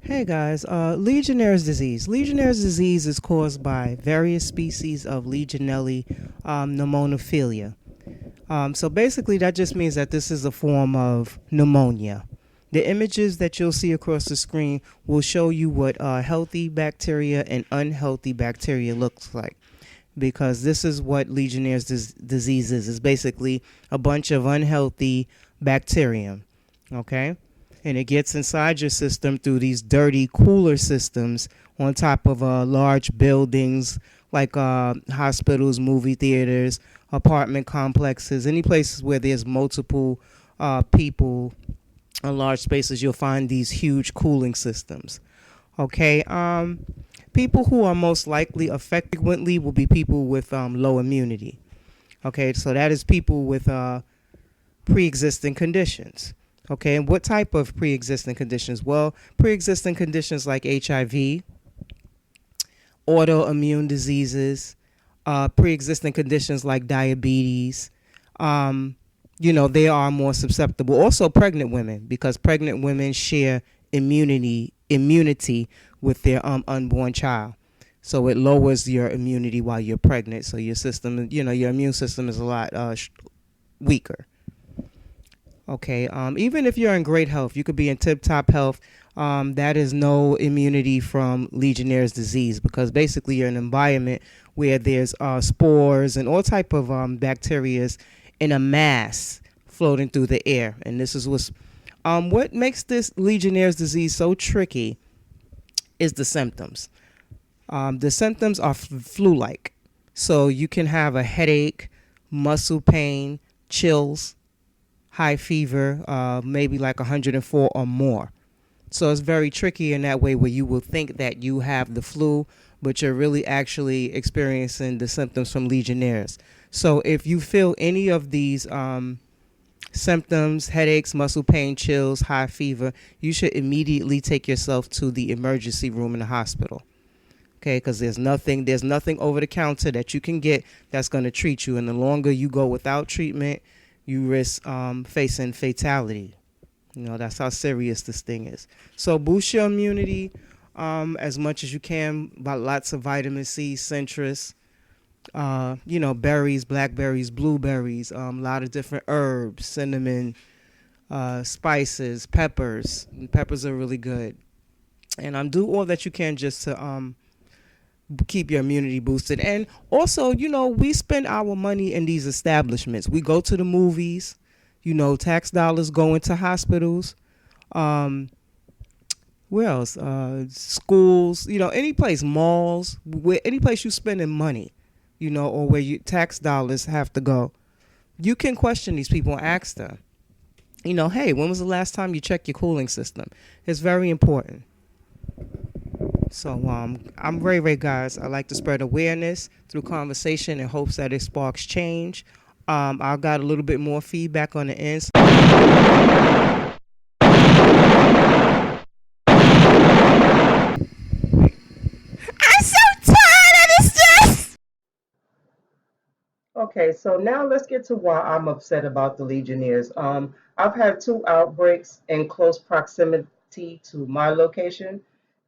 Hey guys, Legionnaires disease. Legionnaires disease is caused by various species of Legionella pneumophilia. So basically, that just means that this is a form of pneumonia. The images that you'll see across the screen will show you what healthy bacteria and unhealthy bacteria looks like. Because this is what Legionnaires disease is. It's basically a bunch of unhealthy bacterium. Okay? And it gets inside your system through these dirty cooler systems on top of large buildings like hospitals, movie theaters, apartment complexes, any places where there's multiple people in large spaces. You'll find these huge cooling systems. Okay. People who are most likely affected frequently will be people with low immunity. Okay, so that is people with pre-existing conditions. Okay, and what type of pre-existing conditions? Well, pre-existing conditions like HIV, autoimmune diseases, pre-existing conditions like diabetes. They are more susceptible. Also, pregnant women, because pregnant women share immunity with their unborn child. So it lowers your immunity while you're pregnant. So your system, your immune system is a lot weaker. Okay. Even if you're in great health, you could be in tip-top health. That is no immunity from Legionnaire's disease, because basically you're in an environment where there's spores and all type of bacteria in a mass floating through the air. And this is what makes this Legionnaire's disease so tricky is the symptoms. The symptoms are flu-like. So you can have a headache, muscle pain, chills, high fever, maybe like 104 or more. So it's very tricky in that way, where you will think that you have the flu, but you're really actually experiencing the symptoms from Legionnaires. So if you feel any of these symptoms, headaches, muscle pain, chills, high fever, you should immediately take yourself to the emergency room in the hospital. Okay, because there's nothing over the counter that you can get that's going to treat you. And the longer you go without treatment, you risk facing fatality. That's how serious this thing is. So boost your immunity as much as you can by lots of vitamin C, citrus, berries, blackberries, blueberries, a lot of different herbs, cinnamon, spices, peppers. And peppers are really good. And do all that you can just to keep your immunity boosted. And also, we spend our money in these establishments. We go to the movies, tax dollars go into hospitals. Where else? Schools, any place, malls, any place you spending money, or where you tax dollars have to go. You can question these people and ask them, hey, when was the last time you checked your cooling system? It's very important. So I'm Ray, guys. I like to spread awareness through conversation in hopes that it sparks change. I got a little bit more feedback on the end. I'm so tired of this stress. Okay, so now let's get to why I'm upset about the Legionnaires. I've had two outbreaks in close proximity to my location,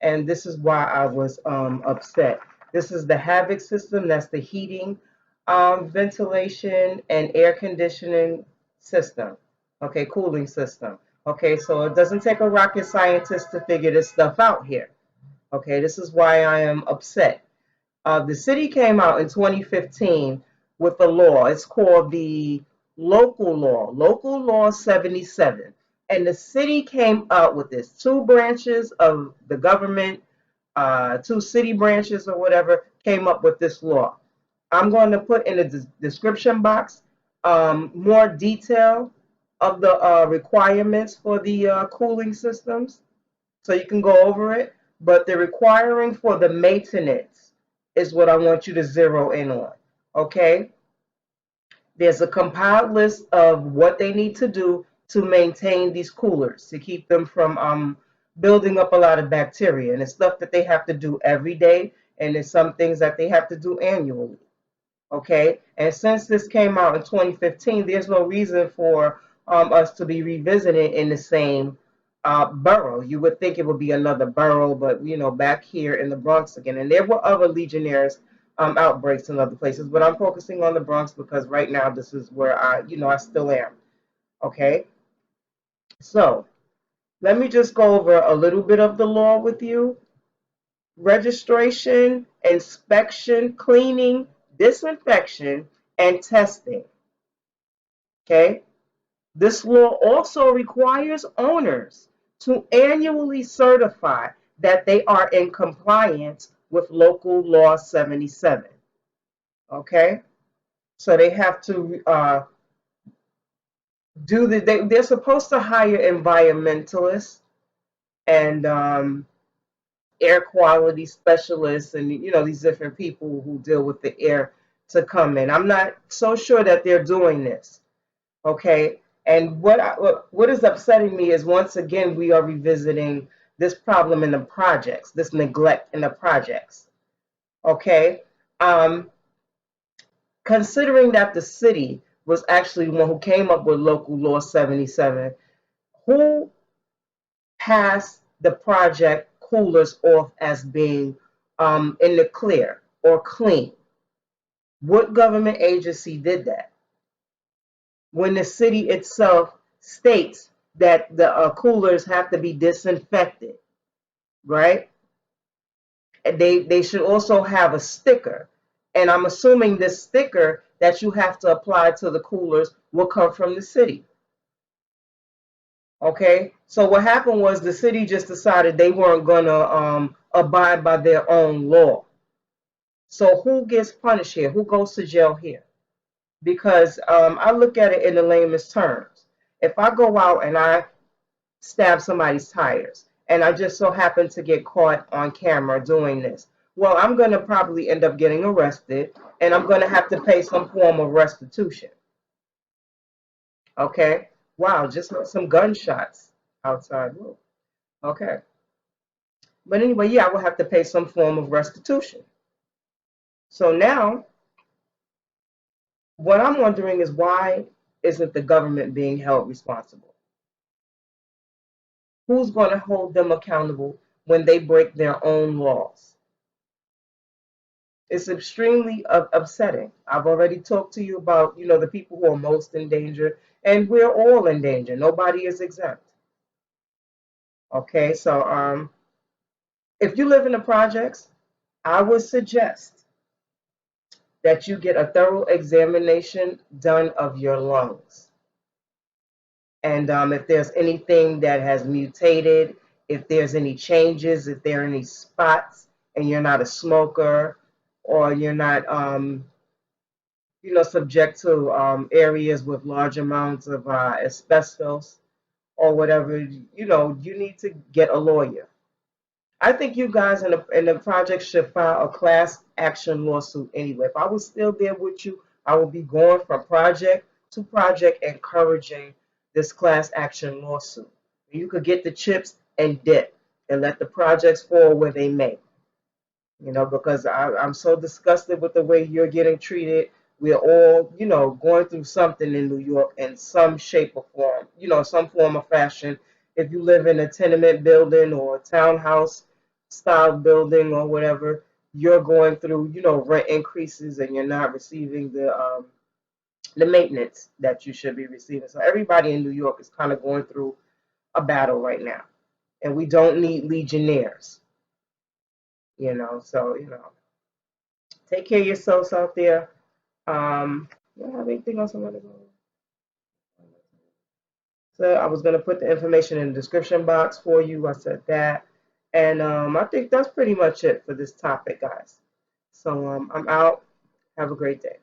and this is why I was upset. This is the Havoc system, that's the heating, ventilation, and air conditioning system. Okay, cooling system. Okay, so it doesn't take a rocket scientist to figure this stuff out here. Okay, this is why I am upset. The city came out in 2015 with a law. It's called the Local Law 77. And the city came out with this. Two branches of the government, two city branches or whatever, came up with this law. I'm going to put in the description box more detail of the requirements for the cooling systems, so you can go over it. But the requiring for the maintenance is what I want you to zero in on. Okay? There's a compiled list of what they need to do to maintain these coolers, to keep them from building up a lot of bacteria. And it's stuff that they have to do every day, and there's some things that they have to do annually. Okay? And since this came out in 2015, there's no reason for us to be revisiting in the same borough. You would think it would be another borough, but back here in the Bronx again. And there were other Legionnaires outbreaks in other places, but I'm focusing on the Bronx because right now this is where I still am. Okay, so let me just go over a little bit of the law with you. Registration, inspection, cleaning, disinfection, and testing. Okay, this law also requires owners to annually certify that they are in compliance with Local Law 77. Okay, so they have to they're supposed to hire environmentalists and air quality specialists and these different people who deal with the air to come in. I'm not so sure that they're doing this. Okay, and what is upsetting me is once again we are revisiting this problem in the projects, this neglect in the projects. Okay, considering that the city was actually the one who came up with Local Law 77, who passed the project coolers off as being in the clear or clean? What government agency did that? When the city itself states that the coolers have to be disinfected, right? And they should also have a sticker. And I'm assuming this sticker that you have to apply to the coolers will come from the city. Okay, so what happened was the city just decided they weren't going to abide by their own law. So who gets punished here? Who goes to jail here? Because I look at it in the lamest terms. If I go out and I stab somebody's tires and I just so happen to get caught on camera doing this, well, I'm going to probably end up getting arrested and I'm going to have to pay some form of restitution. Okay, wow, just some gunshots outside. Okay, but anyway, yeah, I will have to pay some form of restitution. So now what I'm wondering is why isn't the government being held responsible? Who's going to hold them accountable when they break their own laws? It's extremely upsetting. I've already talked to you about, the people who are most in danger, and we're all in danger. Nobody is exempt. Okay, so if you live in the projects, I would suggest that you get a thorough examination done of your lungs. And if there's anything that has mutated, if there's any changes, if there are any spots, and you're not a smoker, or you're not, subject to areas with large amounts of asbestos or whatever, you need to get a lawyer. I think you guys in the project should file a class action lawsuit anyway. If I was still there with you, I would be going from project to project encouraging this class action lawsuit. You could get the chips and dip and let the projects fall where they may. Because I'm so disgusted with the way you're getting treated. We're all, going through something in New York in some shape or form, some form of fashion. If you live in a tenement building or a townhouse style building or whatever, you're going through, rent increases and you're not receiving the maintenance that you should be receiving. So everybody in New York is kind of going through a battle right now. And we don't need legionnaires, so, take care of yourselves out there. Do I have anything else I want to go? So I was going to put the information in the description box for you. I said that. And I think that's pretty much it for this topic, guys. So I'm out. Have a great day.